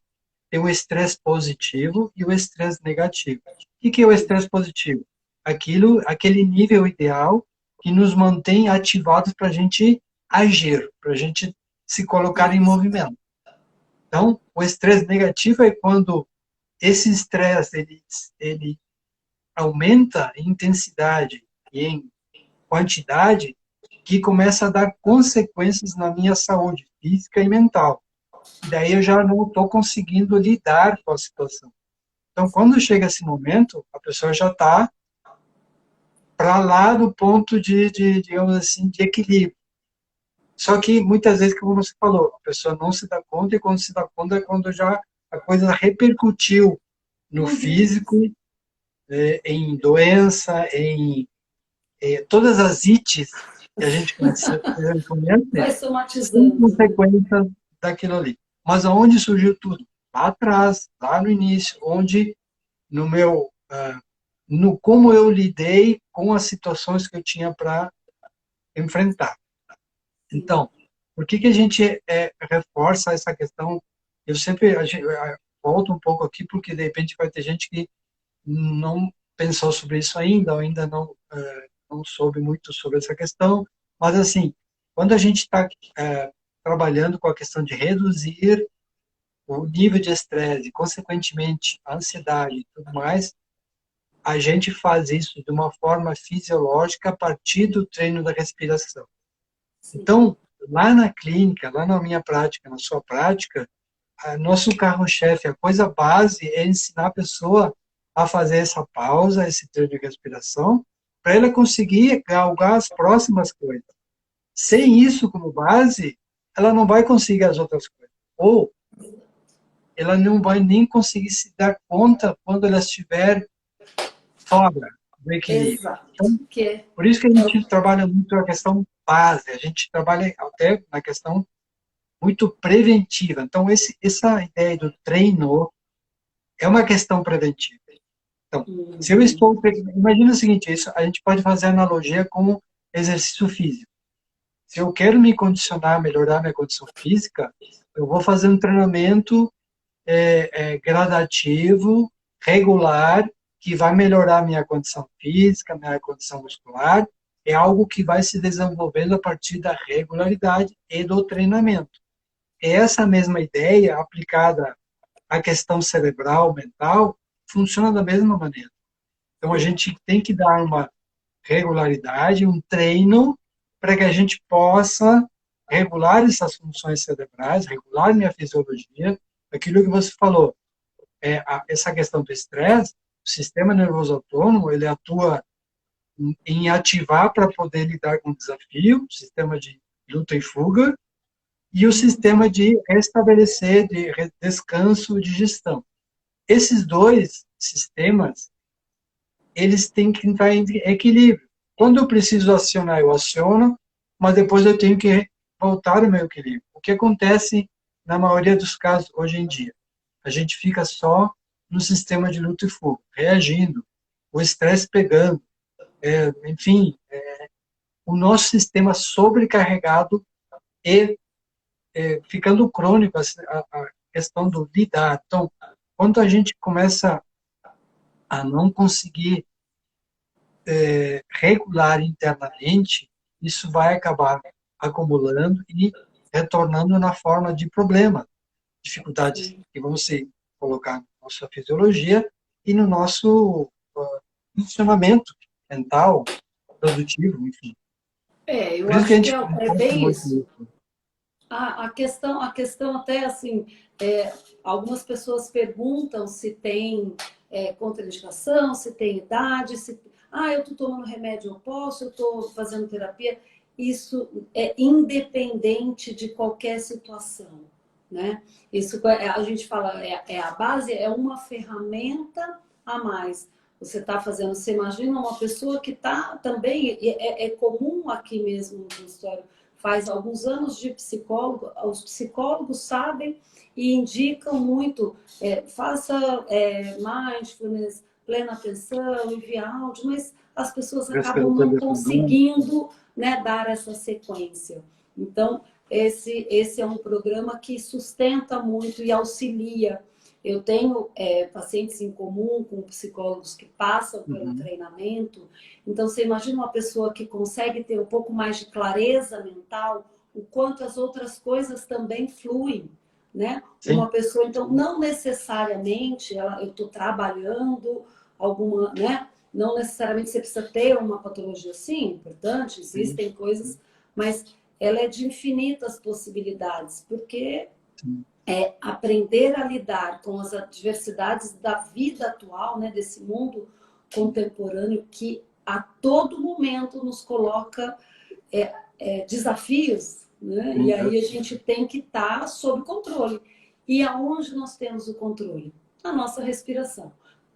tem o estresse positivo e o estresse negativo. O que é o estresse positivo? Aquele nível ideal que nos mantém ativados para a gente agir, para a gente se colocar em movimento. Então, o estresse negativo é quando esse estresse ele aumenta em intensidade e em quantidade, que começa a dar consequências na minha saúde física e mental. E daí eu já não estou conseguindo lidar com a situação. Então, quando chega esse momento, a pessoa já está para lá do ponto digamos assim, de equilíbrio. Só que, muitas vezes, como você falou, a pessoa não se dá conta, e quando se dá conta é quando já a coisa repercutiu no físico, em doença, em todas as ites que a gente conhece, Vai são somatizando, né? consequências daquilo ali. Mas aonde surgiu tudo? Lá atrás, lá no início, onde no meu, no como eu lidei com as situações que eu tinha para enfrentar. Então, por que a gente reforça essa questão? Eu sempre volto um pouco aqui, porque de repente vai ter gente que não pensou sobre isso ainda, ou ainda não soube muito sobre essa questão, mas assim, quando a gente está trabalhando com a questão de reduzir o nível de estresse, consequentemente a ansiedade e tudo mais, a gente faz isso de uma forma fisiológica a partir do treino da respiração. Então, lá na clínica, lá na minha prática, na sua prática, nosso carro-chefe, a coisa base é ensinar a pessoa a fazer essa pausa, esse treino de respiração, para ela conseguir galgar as próximas coisas. Sem isso como base, ela não vai conseguir as outras coisas. Ou ela não vai nem conseguir se dar conta quando ela estiver fora do equilíbrio. Exato. Então, por isso que a gente trabalha muito a questão base, a gente trabalha até na questão muito preventiva. Então, essa ideia do treino é uma questão preventiva. Então, se eu estou... Imagina o seguinte, isso, a gente pode fazer analogia com exercício físico. Se eu quero me condicionar, melhorar minha condição física, eu vou fazer um treinamento gradativo, regular, que vai melhorar minha condição física, minha condição muscular, é algo que vai se desenvolvendo a partir da regularidade e do treinamento. É essa mesma ideia aplicada à questão cerebral, mental, funciona da mesma maneira. Então, a gente tem que dar uma regularidade, um treino, para que a gente possa regular essas funções cerebrais, regular minha fisiologia. Aquilo que você falou, essa questão do estresse, o sistema nervoso autônomo, ele atua em ativar para poder lidar com o desafio, o sistema de luta e fuga, e o sistema de restabelecer, de descanso e digestão. Esses dois sistemas, eles têm que entrar em equilíbrio. Quando eu preciso acionar, eu aciono, mas depois eu tenho que voltar ao meu equilíbrio. O que acontece na maioria dos casos hoje em dia? A gente fica só no sistema de luta e fuga, reagindo, o estresse pegando, enfim, o nosso sistema sobrecarregado e ficando crônico, a questão do lidar. Então, quando a gente começa a não conseguir regular internamente, isso vai acabar acumulando e retornando na forma de problema, dificuldades que vão se colocar na nossa fisiologia e no nosso funcionamento mental, produtivo, enfim. Eu Por isso que a acho que gente é pensa bem muito isso. nisso. A questão até assim, algumas pessoas perguntam se tem contraindicação, se tem idade, eu estou tomando remédio, eu posso, eu estou fazendo terapia. Isso é independente de qualquer situação, né? Isso a gente fala, a base é uma ferramenta a mais. Você está fazendo, você imagina uma pessoa que está também, é comum aqui mesmo no consultório, faz alguns anos de psicólogo, os psicólogos sabem e indicam muito, faça mindfulness, plena atenção, envie áudio, mas as pessoas acabam não conseguindo, né, dar essa sequência. Então, esse é um programa que sustenta muito e auxilia. Eu tenho pacientes em comum com psicólogos que passam pelo treinamento. Então, você imagina uma pessoa que consegue ter um pouco mais de clareza mental, o quanto as outras coisas também fluem, né? Sim. Uma pessoa, então, não necessariamente eu estou trabalhando alguma, né? Não necessariamente você precisa ter uma patologia, sim, importante, existem coisas, mas ela é de infinitas possibilidades, porque aprender a lidar com as adversidades da vida atual, né, desse mundo contemporâneo que a todo momento nos coloca desafios, né? E aí a gente tem que estar sob controle. E aonde nós temos o controle? A nossa respiração.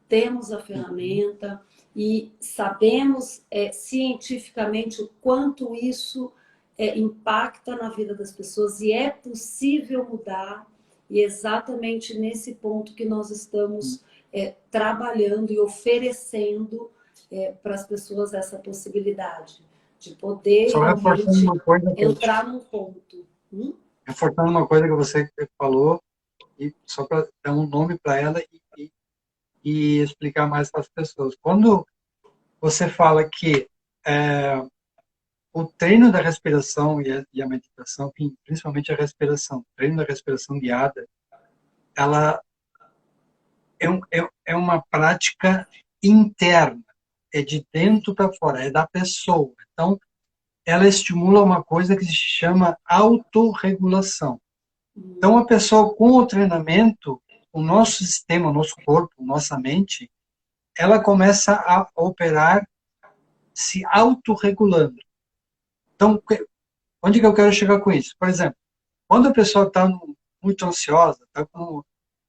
Temos a ferramenta e sabemos cientificamente o quanto isso impacta na vida das pessoas e é possível mudar. E é exatamente nesse ponto que nós estamos trabalhando e oferecendo para as pessoas essa possibilidade de poder Só reforçando realmente uma coisa entrar num ponto. reforçando uma coisa que você falou, e só para dar um nome para ela e explicar mais para as pessoas. Quando você fala que o treino da respiração e a meditação, principalmente a respiração, o treino da respiração guiada, ela é uma prática interna, é de dentro para fora, é da pessoa. Então, ela estimula uma coisa que se chama autorregulação. Então, a pessoa com o treinamento, o nosso sistema, o nosso corpo, nossa mente, ela começa a operar se autorregulando. Então, onde que eu quero chegar com isso? Por exemplo, quando a pessoa está muito ansiosa, está com,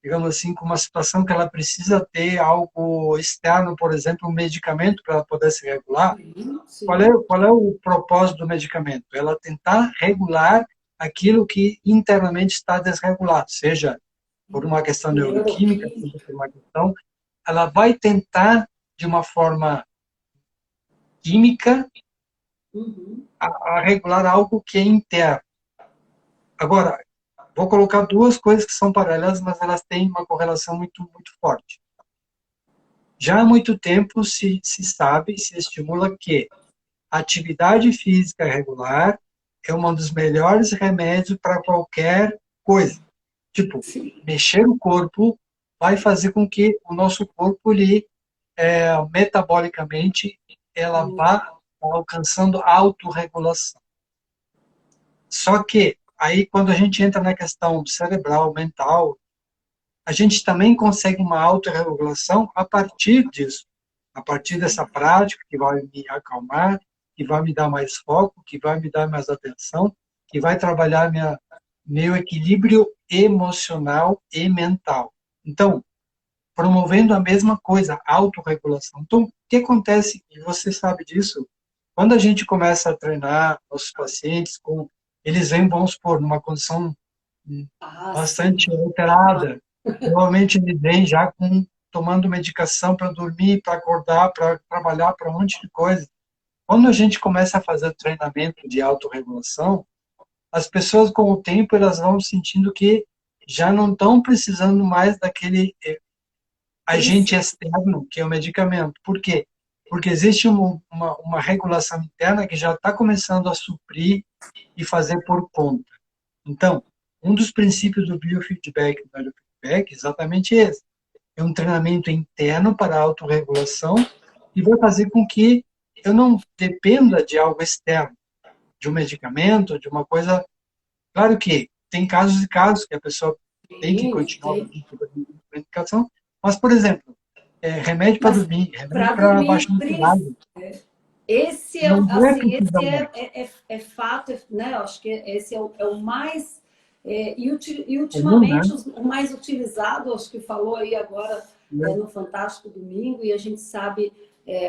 digamos assim, com uma situação que ela precisa ter algo externo, por exemplo, um medicamento para ela poder se regular, qual é o propósito do medicamento? Ela tentar regular aquilo que internamente está desregulado, seja por uma questão neuroquímica, seja por uma questão, ela vai tentar, de uma forma química, a regular algo que é interno. Agora, vou colocar duas coisas que são paralelas, mas elas têm uma correlação muito, muito forte. Já há muito tempo se sabe, se estimula que atividade física regular é um dos melhores remédios para qualquer coisa. Tipo, Sim. mexer o corpo vai fazer com que o nosso corpo, metabolicamente, ela vá alcançando autorregulação. Só que, aí, quando a gente entra na questão cerebral, mental, a gente também consegue uma autorregulação a partir disso, a partir dessa prática que vai me acalmar, que vai me dar mais foco, que vai me dar mais atenção, que vai trabalhar meu equilíbrio emocional e mental. Então, promovendo a mesma coisa, a autorregulação. Então, o que acontece, e você sabe disso, quando a gente começa a treinar os pacientes, eles vêm, vamos supor, numa condição Ah, sim. bastante alterada, normalmente eles vêm já tomando medicação para dormir, para acordar, para trabalhar, para um monte de coisa. Quando a gente começa a fazer treinamento de autorregulação, as pessoas, com o tempo, elas vão sentindo que já não estão precisando mais daquele agente Isso. externo, que é o medicamento. Por quê? Porque existe uma regulação interna que já está começando a suprir e fazer por conta. Então, um dos princípios do biofeedback, do neurofeedback, é exatamente esse. É um treinamento interno para a autorregulação e vai fazer com que eu não dependa de algo externo, de um medicamento, de uma coisa. Claro que tem casos e casos que a pessoa tem que Sim, continuar com tem. a medicação, mas, por exemplo, remédio para Mas dormir, remédio para para dormir, baixar a ansiedade, esse é, não é assim, precisar esse mais. é fato, né? Eu acho que esse é o mais, e Comum, né? ultimamente o mais utilizado, acho que falou aí agora no Fantástico Domingo, e a gente sabe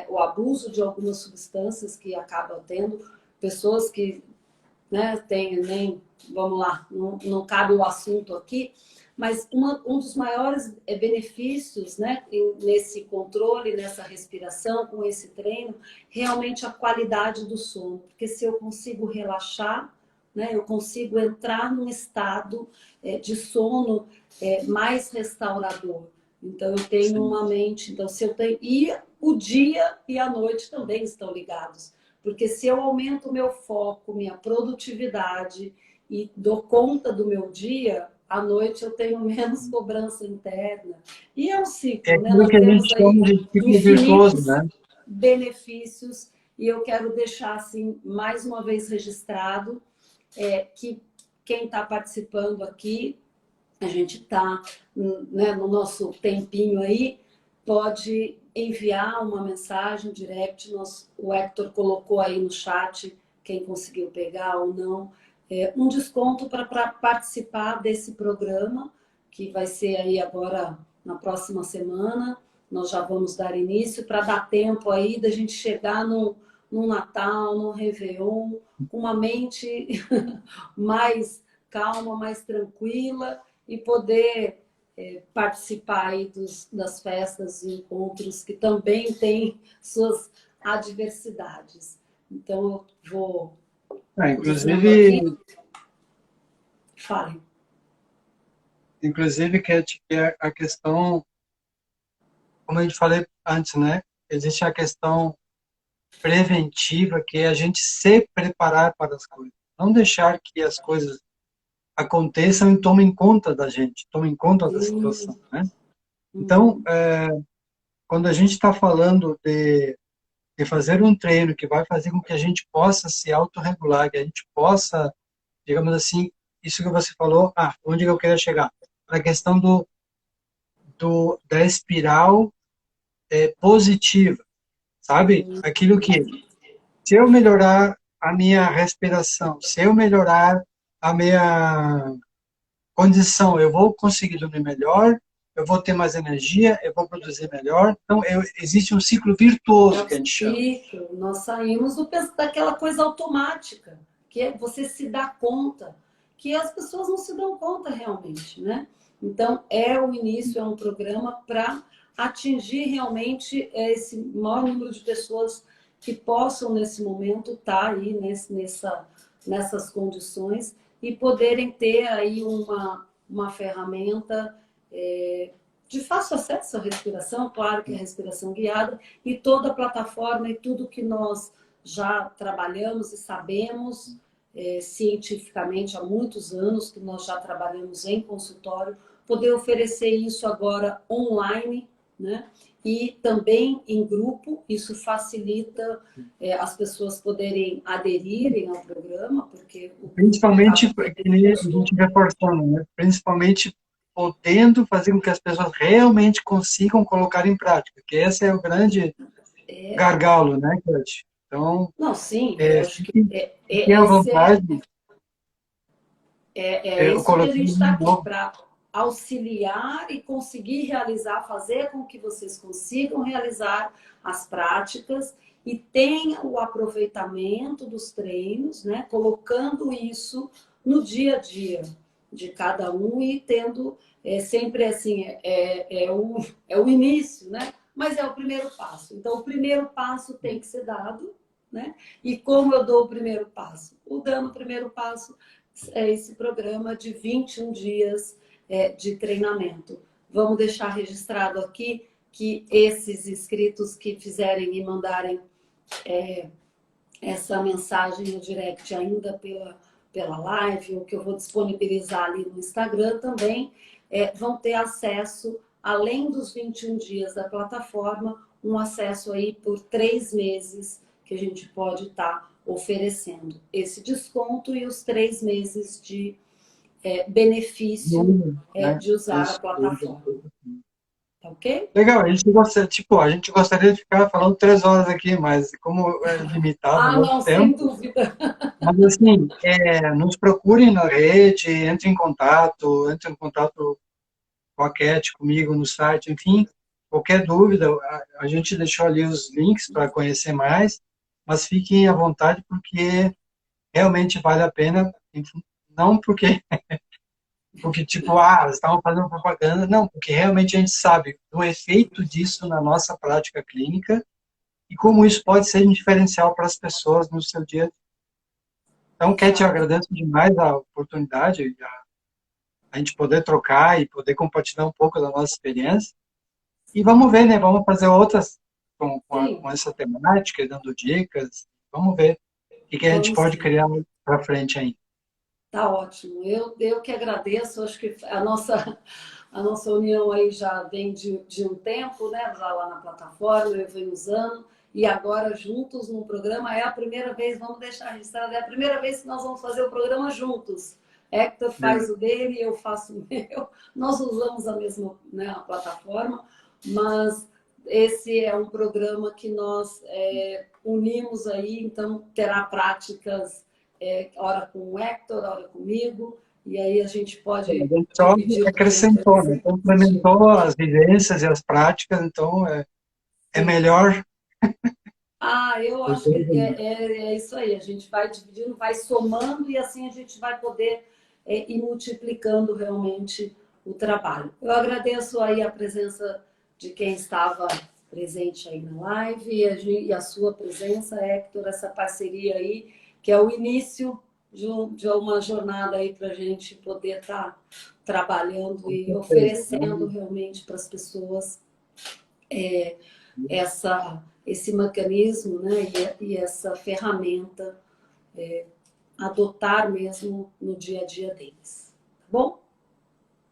o abuso de algumas substâncias que acabam tendo, pessoas que, né, tem nem, vamos lá, não cabe o assunto aqui, mas um dos maiores benefícios, né, nesse controle, nessa respiração, com esse treino, realmente a qualidade do sono. Porque se eu consigo relaxar, né, eu consigo entrar num estado de sono mais restaurador. Então, eu tenho Sim. uma mente. Então, se eu tenho. E o dia e a noite também estão ligados. Porque se eu aumento o meu foco, minha produtividade e dou conta do meu dia, à noite eu tenho menos cobrança interna. E é um É ciclo, né? aquilo Nós que a temos gente aí chama de ciclo virtuoso, infinitos né? benefícios e eu quero deixar assim mais uma vez registrado que quem está participando aqui, a gente está, né, no nosso tempinho aí, pode enviar uma mensagem direct. O Hector colocou aí no chat, quem conseguiu pegar ou não, um desconto para participar desse programa, que vai ser aí agora na próxima semana. Nós já vamos dar início para dar tempo aí da gente chegar no Natal, no Réveillon, com uma mente mais calma, mais tranquila e poder participar aí das festas e encontros que também têm suas adversidades. Então, eu vou dizendo aqui, Inclusive, fale. Cat, que é a questão, como a gente falei antes, né? Existe a questão preventiva, que é a gente se preparar para as coisas. Não deixar que as coisas aconteçam e tomem conta da gente, tomem conta da situação, né? Então, Uhum. quando a gente está falando de fazer um treino que vai fazer com que a gente possa se autorregular, que a gente possa, digamos assim, isso que você falou, onde eu queria chegar? Na questão da espiral positiva, sabe? Aquilo que, se eu melhorar a minha respiração, se eu melhorar a minha condição, eu vou conseguir dormir melhor, eu vou ter mais energia, eu vou produzir melhor. Então, existe um ciclo É virtuoso o que a gente chama. ciclo, nós saímos daquela coisa automática, que é você se dá conta, que as pessoas não se dão conta realmente, né? Então, é o início, é um programa para atingir realmente esse maior número de pessoas que possam, nesse momento, estar aí nessas condições e poderem ter aí uma ferramenta de fácil acesso à respiração, claro que é a respiração guiada, e toda a plataforma e tudo que nós já trabalhamos e sabemos cientificamente há muitos anos que nós já trabalhamos em consultório, poder oferecer isso agora online, né? E também em grupo, isso facilita as pessoas poderem aderirem ao programa, porque o grupo Principalmente, acaba que nem a tendo gente reforçando, né? Principalmente podendo fazer com que as pessoas realmente consigam colocar em prática, que esse é o grande gargalo, né, Kate? Então, Não, sim, eu acho que fiquem à vontade. é Eu isso que a coloquei gente está um aqui, novo. para auxiliar e conseguir realizar, fazer com que vocês consigam realizar as práticas e tenham o aproveitamento dos treinos, né? Colocando isso no dia a dia de cada um e tendo sempre assim, é o início, né? Mas é o primeiro passo. Então, o primeiro passo tem que ser dado, né? E como eu dou o primeiro passo? O dando o primeiro passo é esse programa de 21 dias de treinamento. Vamos deixar registrado aqui que esses inscritos que fizerem e mandarem essa mensagem no direct ainda pela live, ou que eu vou disponibilizar ali no Instagram também, vão ter acesso, além dos 21 dias da plataforma, um acesso aí por 3 meses que a gente pode estar oferecendo esse desconto e os 3 meses de benefício Né? de usar a Isso. plataforma. Tá ok? Legal, a gente gostaria de ficar falando 3 horas aqui, mas como é limitado o Ah, nosso não, sem tempo, dúvida. mas assim, nos procurem na rede, entre em contato com a Cat, comigo no site, enfim, qualquer dúvida, a gente deixou ali os links para conhecer mais, mas fiquem à vontade porque realmente vale a pena, não porque tipo, eles estavam fazendo propaganda, não, porque realmente a gente sabe do efeito disso na nossa prática clínica e como isso pode ser um diferencial para as pessoas no seu dia a dia. Então, Cat, eu Exato. agradeço demais a oportunidade, a gente poder trocar e poder compartilhar um pouco da nossa experiência. E vamos ver, né? Vamos fazer outras Sim, com essa temática, dando dicas. Vamos ver o que a gente vamos pode sim. criar para frente aí. Tá ótimo. Eu que agradeço, acho que a nossa união aí já vem de um tempo, né? Já lá na plataforma, eu venho usando, e agora juntos no programa é a primeira vez, vamos deixar registrado, é a primeira vez que nós vamos fazer o programa juntos. Hector faz o dele, eu faço o meu. Nós usamos a mesma, né, a plataforma, mas esse é um programa que nós unimos aí, então terá práticas hora com o Hector, hora comigo, e aí a gente A pode gente só dividir o tempo acrescentou, né? contigo. Complementou as vivências e as práticas, então é Sim. melhor. Ah, eu Os acho que dois ali. é isso aí. A gente vai dividindo, vai somando e assim a gente vai poder ir multiplicando realmente o trabalho. Eu agradeço aí a presença de quem estava presente aí na live e a sua presença, Hector, essa parceria aí, que é o início de uma jornada aí para a gente poder estar trabalhando Com e certeza. oferecendo realmente para as pessoas esse mecanismo, né, e essa ferramenta adotar mesmo no dia a dia deles. Tá bom?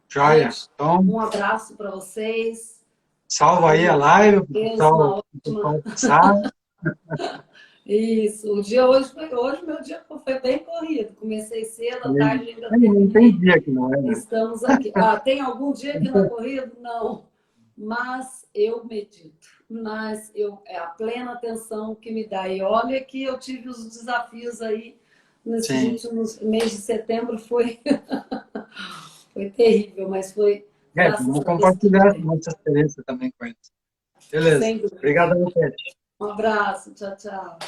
Joia. Gente, Então, um abraço para vocês. salva aí a Um live, o beijo, uma ótima. pessoal passar. Isso, o dia hoje meu dia foi bem corrido. Comecei cedo, à tarde ainda Não tem terminei. dia que não é, né? Estamos aqui. Ah, tem algum dia que não é corrido? Não. Mas eu medito. Mas é a plena atenção que me dá. E olha que eu tive os desafios aí nesses Sim. últimos meses de setembro, foi, foi terrível, mas foi, graças Vamos a Deus, tudo compartilhar bem. nossa experiência também com eles. Beleza. Sem dúvida. Obrigado, Pet. Um abraço, tchau, tchau.